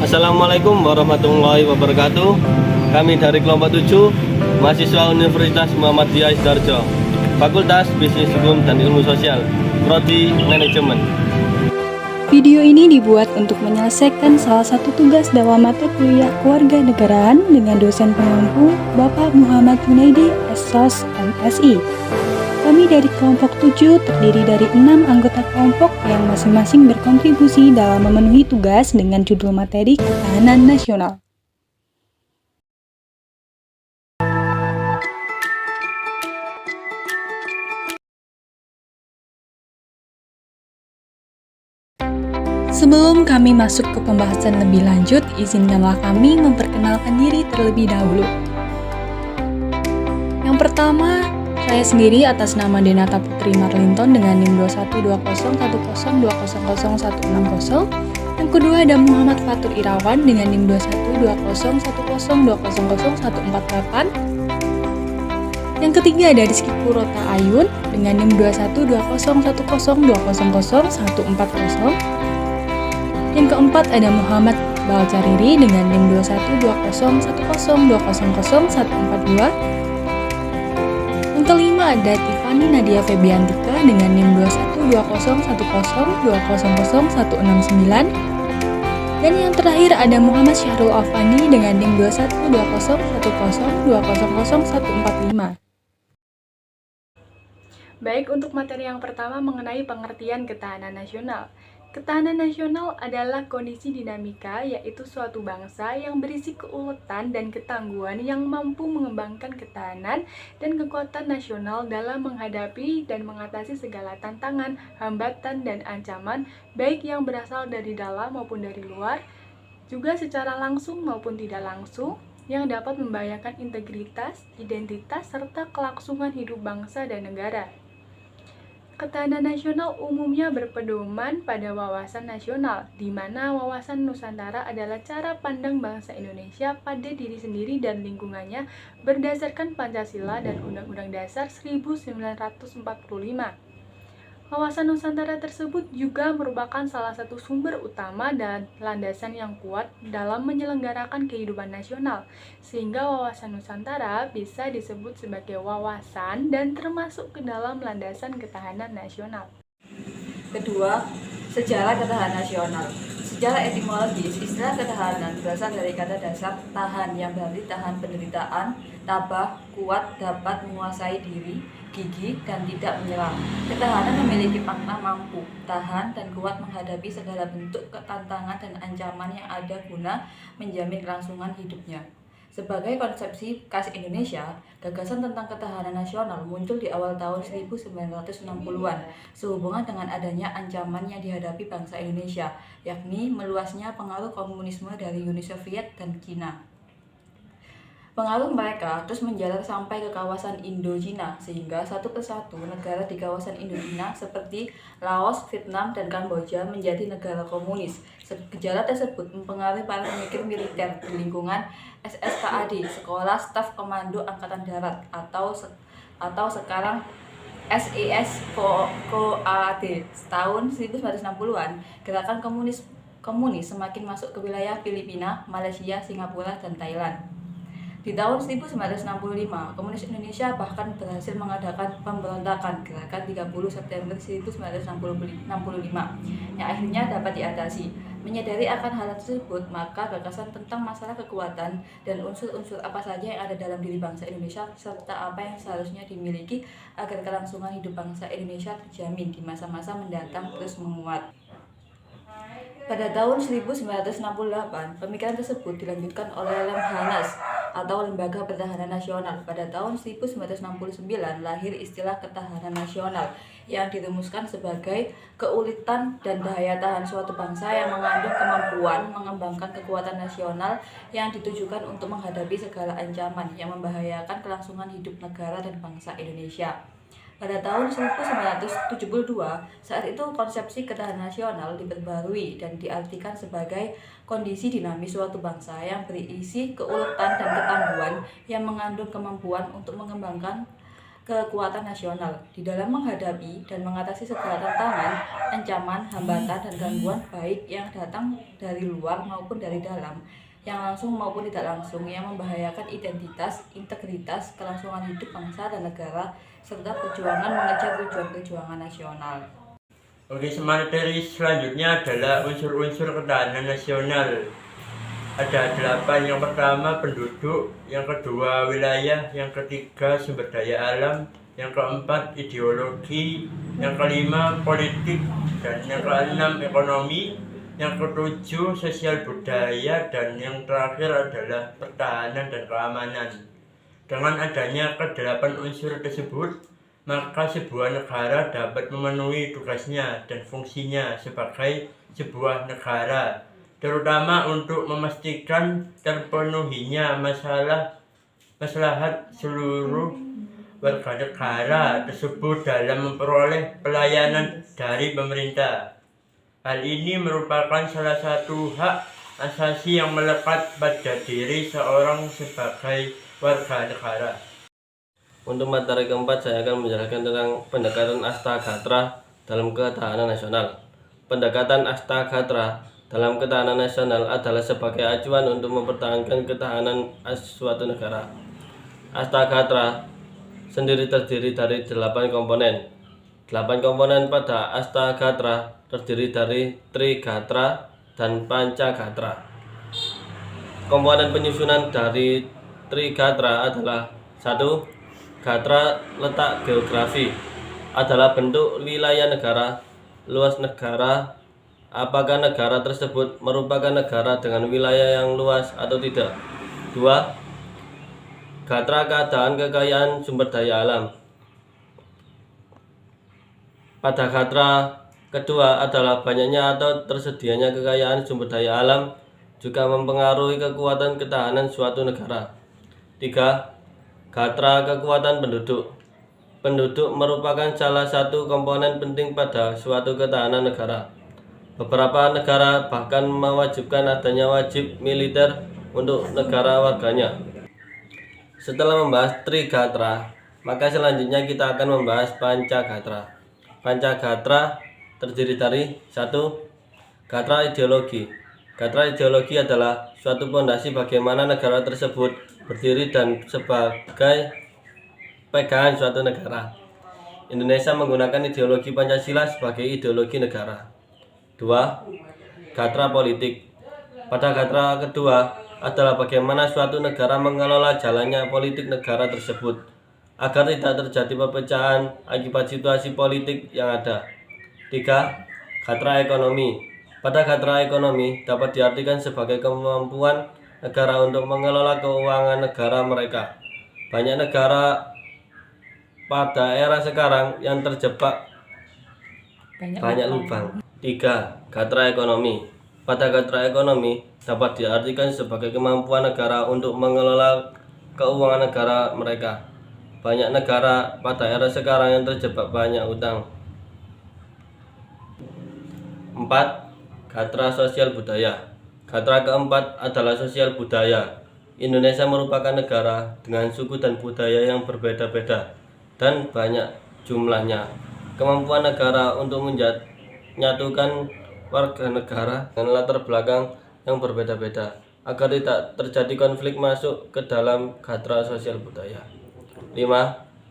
Assalamualaikum warahmatullahi wabarakatuh. Kami dari kelompok 7, mahasiswa Universitas Muhammadiyah Sidoarjo, Fakultas Bisnis Hukum dan Ilmu Sosial, Prodi Manajemen. Video ini dibuat untuk menyelesaikan salah satu tugas dalam mata kuliah Kewarganegaraan dengan dosen pengampu Bapak Muhammad Junaidi, SSOS, MSI. Kami dari kelompok 7 terdiri dari 6 anggota kelompok yang masing-masing berkontribusi dalam memenuhi tugas dengan judul materi Ketahanan Nasional. Sebelum kami masuk ke pembahasan lebih lanjut, izinkanlah kami memperkenalkan diri terlebih dahulu. Yang pertama, saya sendiri atas nama Denata Putri Marlinton dengan NIM 21201020000160. Yang kedua ada Muhammad Fatur Irawan dengan NIM 21201020000148. Yang ketiga ada Rizky Purota Ayun dengan NIM 21201020000140. Yang keempat ada Muhammad Iqbal Jariri dengan NIM 21201020000142. Yang kelima ada Tiffany Nadia Febiantika dengan NIM 21201020000169. Dan yang terakhir ada Muhammad Syahrul Afandi dengan NIM 21201020000145. Baik, untuk materi yang pertama mengenai pengertian ketahanan nasional. Ketahanan nasional adalah kondisi dinamika, yaitu suatu bangsa yang berisi keuletan dan ketangguhan yang mampu mengembangkan ketahanan dan kekuatan nasional dalam menghadapi dan mengatasi segala tantangan, hambatan, dan ancaman, baik yang berasal dari dalam maupun dari luar, juga secara langsung maupun tidak langsung, yang dapat membahayakan integritas, identitas, serta kelangsungan hidup bangsa dan negara. Ketahanan nasional umumnya berpedoman pada wawasan nasional, di mana wawasan Nusantara adalah cara pandang bangsa Indonesia pada diri sendiri dan lingkungannya berdasarkan Pancasila dan Undang-Undang Dasar 1945. Wawasan Nusantara tersebut juga merupakan salah satu sumber utama dan landasan yang kuat dalam menyelenggarakan kehidupan nasional, sehingga wawasan Nusantara bisa disebut sebagai wawasan dan termasuk ke dalam landasan ketahanan nasional. Kedua, sejarah ketahanan nasional. Secara etimologis, istilah ketahanan berasal dari kata dasar tahan yang berarti tahan penderitaan, tabah, kuat, dapat menguasai diri, gigih, dan tidak menyerah. Ketahanan memiliki makna mampu, tahan, dan kuat menghadapi segala bentuk tantangan dan ancaman yang ada guna menjamin kelangsungan hidupnya. Sebagai konsepsi khas Indonesia, gagasan tentang ketahanan nasional muncul di awal tahun 1960-an sehubungan dengan adanya ancaman yang dihadapi bangsa Indonesia, yakni meluasnya pengaruh komunisme dari Uni Soviet dan Cina. Pengaruh mereka terus menjalar sampai ke kawasan Indo-Cina, sehingga satu persatu negara di kawasan Indo-Cina seperti Laos, Vietnam, dan Kamboja menjadi negara komunis. Gejala tersebut mempengaruhi para pemikir militer di lingkungan SSKAD, Sekolah Staf Komando Angkatan Darat, atau sekarang SIS-KOAD. Tahun 1960-an, gerakan komunis semakin masuk ke wilayah Filipina, Malaysia, Singapura, dan Thailand. Di tahun 1965, Komunis Indonesia bahkan berhasil mengadakan pemberontakan Gerakan 30 September 1965 yang akhirnya dapat diatasi. Menyadari akan hal tersebut, maka gagasan tentang masalah kekuatan dan unsur-unsur apa saja yang ada dalam diri bangsa Indonesia serta apa yang seharusnya dimiliki agar kelangsungan hidup bangsa Indonesia terjamin di masa-masa mendatang terus menguat. Pada tahun 1968, pemikiran tersebut dilanjutkan oleh Lemhanas atau Lembaga Pertahanan Nasional. Pada tahun 1969 lahir istilah ketahanan nasional yang dirumuskan sebagai keulitan dan daya tahan suatu bangsa yang mengandung kemampuan mengembangkan kekuatan nasional yang ditujukan untuk menghadapi segala ancaman yang membahayakan kelangsungan hidup negara dan bangsa Indonesia. Pada tahun 1972, saat itu konsepsi ketahanan nasional diperbarui dan diartikan sebagai kondisi dinamis suatu bangsa yang berisi keuletan dan ketangguhan yang mengandung kemampuan untuk mengembangkan kekuatan nasional di dalam menghadapi dan mengatasi segala tantangan, ancaman, hambatan, dan gangguan baik yang datang dari luar maupun dari dalam, yang langsung maupun tidak langsung, yang membahayakan identitas, integritas, kelangsungan hidup bangsa dan negara, serta perjuangan mengejar tujuan-tujuan nasional. Oke, materi selanjutnya adalah unsur-unsur ketahanan nasional. Ada 8. Yang pertama penduduk, yang kedua wilayah, yang ketiga sumber daya alam, yang keempat ideologi, yang kelima politik, dan yang keenam ekonomi, yang ketujuh sosial budaya, dan yang terakhir adalah pertahanan dan keamanan. Dengan adanya ke-8 unsur tersebut, maka sebuah negara dapat memenuhi tugasnya dan fungsinya sebagai sebuah negara, terutama untuk memastikan terpenuhinya maslahat seluruh warga negara tersebut dalam memperoleh pelayanan dari pemerintah. Hal ini merupakan salah satu hak asasi yang melekat pada diri seorang sebagai warga negara. Untuk materi keempat, saya akan menjelaskan tentang pendekatan Astagatra dalam ketahanan nasional. Pendekatan Astagatra dalam ketahanan nasional adalah sebagai acuan untuk mempertahankan ketahanan suatu negara. Astagatra sendiri terdiri dari 8 komponen. 8 komponen pada Astagatra terdiri dari Trigatra dan Pancagatra. Komponen penyusunan dari Trigatra adalah 1. Gatra letak geografi adalah bentuk wilayah negara, luas negara, apakah negara tersebut merupakan negara dengan wilayah yang luas atau tidak. 2. Gatra keadaan kekayaan sumber daya alam. Pada gatra kedua adalah banyaknya atau tersedianya kekayaan sumber daya alam juga mempengaruhi kekuatan ketahanan suatu negara. 3. Gatra kekuatan penduduk. Penduduk merupakan salah satu komponen penting pada suatu ketahanan negara. Beberapa negara bahkan mewajibkan adanya wajib militer untuk negara warganya. Setelah membahas Trigatra, maka selanjutnya kita akan membahas Pancagatra. Pancagatra terdiri dari 1. Gatra ideologi. Gatra ideologi adalah suatu fondasi bagaimana negara tersebut berdiri dan sebagai pegangan suatu negara. Indonesia menggunakan ideologi Pancasila sebagai ideologi negara. 2. Gatra politik. Pada gatra kedua adalah bagaimana suatu negara mengelola jalannya politik negara tersebut agar tidak terjadi perpecahan akibat situasi politik yang ada. 3. Gatra ekonomi. Pada gatra ekonomi dapat diartikan sebagai kemampuan negara untuk mengelola keuangan negara mereka. Banyak negara pada era sekarang yang terjebak banyak lubang. 3. Gatra ekonomi. Pada gatra ekonomi dapat diartikan sebagai kemampuan negara untuk mengelola keuangan negara mereka. Banyak negara pada era sekarang yang terjebak banyak utang. 4. Gatra sosial budaya. Gatra keempat adalah sosial budaya. Indonesia merupakan negara dengan suku dan budaya yang berbeda-beda dan banyak jumlahnya. Kemampuan negara untuk menyatukan warga negara dengan latar belakang yang berbeda-beda agar tidak terjadi konflik masuk ke dalam gatra sosial budaya. 5.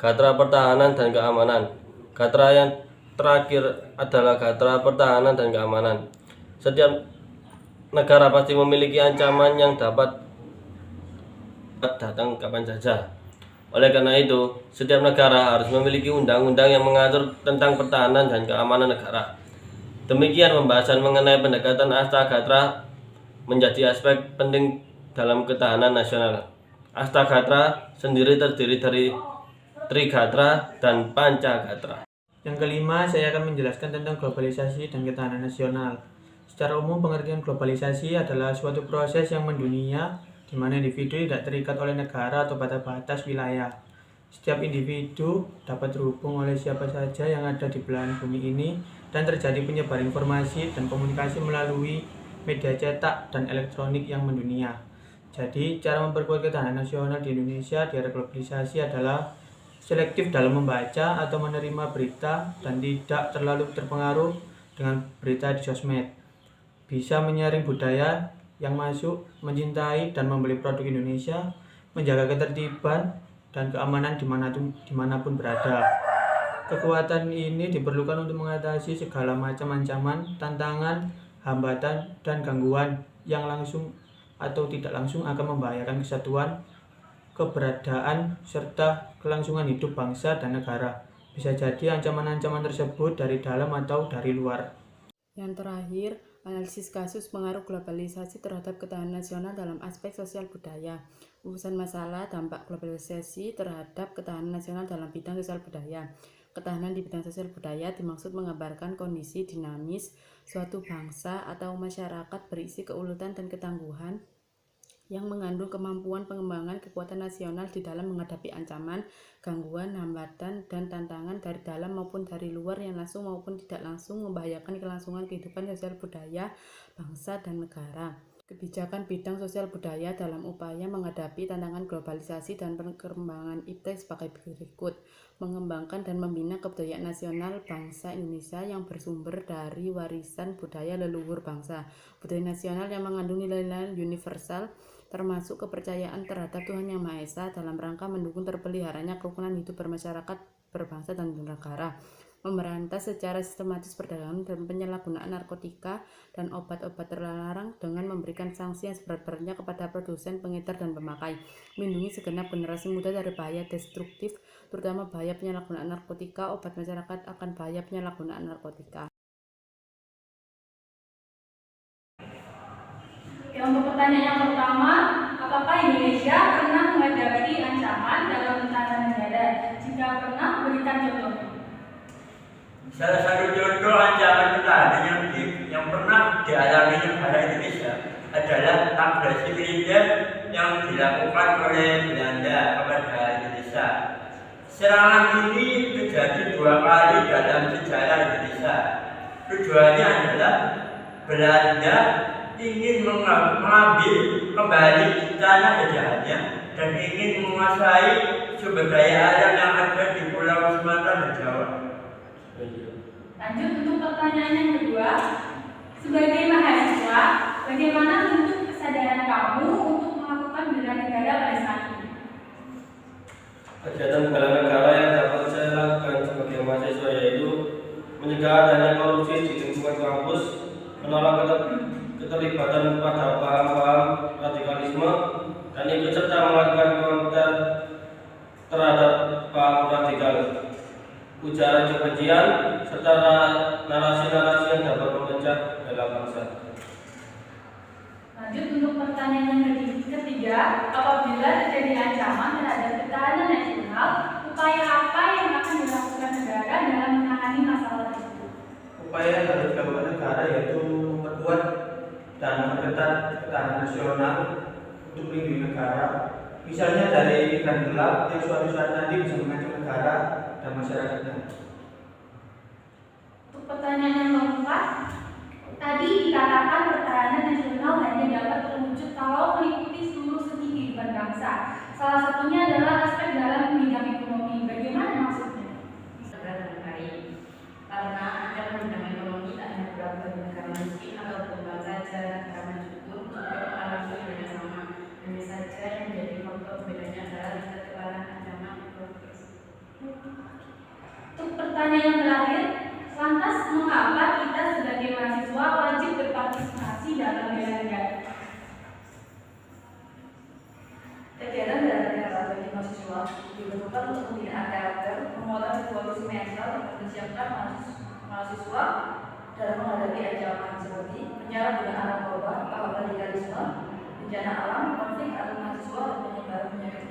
Gatra pertahanan dan keamanan. Gatra yang terakhir adalah gatra pertahanan dan keamanan. Setiap negara pasti memiliki ancaman yang dapat datang kapan saja. Oleh karena itu, setiap negara harus memiliki undang-undang yang mengatur tentang pertahanan dan keamanan negara. Demikian pembahasan mengenai pendekatan Astagatra menjadi aspek penting dalam ketahanan nasional. Astagatra sendiri terdiri dari Trigatra dan Pancagatra. Yang kelima, saya akan menjelaskan tentang globalisasi dan ketahanan nasional. Secara umum, pengertian globalisasi adalah suatu proses yang mendunia di mana individu tidak terikat oleh negara atau batas wilayah. Setiap individu dapat terhubung oleh siapa saja yang ada di belahan bumi ini dan terjadi penyebaran informasi dan komunikasi melalui media cetak dan elektronik yang mendunia. Jadi, cara memperkuat ketahanan nasional di Indonesia di era globalisasi adalah selektif dalam membaca atau menerima berita, dan tidak terlalu terpengaruh dengan berita di sosmed. Bisa menyaring budaya yang masuk, mencintai dan membeli produk Indonesia, menjaga ketertiban dan keamanan dimanapun berada. Kekuatan ini diperlukan untuk mengatasi segala macam ancaman, tantangan, hambatan, dan gangguan yang langsung atau tidak langsung akan membahayakan kesatuan, keberadaan, serta kelangsungan hidup bangsa dan negara. Bisa jadi ancaman-ancaman tersebut dari dalam atau dari luar. Yang terakhir, analisis kasus pengaruh globalisasi terhadap ketahanan nasional dalam aspek sosial budaya. Urusan masalah dampak globalisasi terhadap ketahanan nasional dalam bidang sosial budaya. Ketahanan di bidang sosial budaya dimaksud menggambarkan kondisi dinamis suatu bangsa atau masyarakat berisi keuletan dan ketangguhan yang mengandung kemampuan pengembangan kekuatan nasional di dalam menghadapi ancaman, gangguan, hambatan, dan tantangan dari dalam maupun dari luar yang langsung maupun tidak langsung membahayakan kelangsungan kehidupan sosial budaya, bangsa, dan negara. Kebijakan bidang sosial budaya dalam upaya menghadapi tantangan globalisasi dan perkembangan IT sebagai berikut. Mengembangkan dan membina kebudayaan nasional bangsa Indonesia yang bersumber dari warisan budaya leluhur bangsa. Budaya nasional yang mengandung nilai-nilai universal termasuk kepercayaan terhadap Tuhan Yang Maha Esa dalam rangka mendukung terpeliharanya kerukunan hidup bermasyarakat, berbangsa, dan bernegara. Memberantas secara sistematis perdagangan dan penyalahgunaan narkotika dan obat-obat terlarang dengan memberikan sanksi yang seberat-beratnya kepada produsen, pengedar, dan pemakai. Melindungi segenap generasi muda dari bahaya destruktif, terutama bahaya penyalahgunaan narkotika, obat masyarakat akan bahaya penyalahgunaan narkotika. Oke, untuk pertanyaan yang pertama, apakah Indonesia pernah menghadapi ancaman dalam ketahanan negara? Jika pernah, berikan contohnya. Salah satu contoh ancaman pertahanan yang pernah dialami negara Indonesia adalah agresi militer yang dilakukan oleh Belanda kepada Indonesia. Serangan ini terjadi 2 kali dalam sejarah Indonesia. Tujuannya adalah Belanda ingin mengambil kembali tanah jajahannya dan ingin menguasai sumber daya alam yang ada di Pulau Sumatera dan Jawa. Lanjut untuk pertanyaan yang kedua. Sebagai mahasiswa, bagaimana bentuk kesadaran kamu untuk melakukan bela negara pada saat ini? Kegiatan bela negara yang dapat saya lakukan sebagai mahasiswa yaitu mencegah adanya korupsi di lingkungan kampus, menolak keterlibatan pada paham-paham radikalisme, dan ikut serta melakukan komentar terhadap paham radikal, ujaran kebencian, serta narasi-narasi yang dapat memecah bela bangsa. Lanjut untuk pertanyaan yang ketiga, apabila terjadi ancaman terhadap ketahanan nasional, upaya apa yang akan dilakukan negara dalam menangani masalah tersebut? Upaya yang harus dilakukan negara yaitu memperkuat dan memperketat ketahanan nasional untuk melindungi negara. Misalnya dari ikan gelap yang suatu saat nanti bisa mengancam negara dan masyarakatnya. Untuk pertanyaan yang keempat, tadi dikatakan pertahanan nasional hanya dapat terwujud kalau meliputi seluruh segi kehidupan bangsa. Salah satunya adalah aspek dalam bidang ekonomi. Bagaimana maksudnya? Karena ancaman bidang ekonomi tak hanya berlaku bagi negara miskin atau berkembang saja, negara maju pun juga mengalami hal yang sama. Hanya saja yang menjadi faktor bedanya adalah tingkat keparahan ancaman ekonomi. Untuk pertanyaan yang terakhir, lantas mengapa kita sebagai mahasiswa wajib berpartisipasi dalam bela negara? Kegiatan bela negara bagi mahasiswa diperlukan untuk pembinaan karakter, penguatan revolusi mental, dan mempersiapkan mahasiswa dalam menghadapi ancaman seperti penyalahgunaan narkoba, paham radikalisme, bencana alam, konflik antar mahasiswa, dan penyebaran penyakit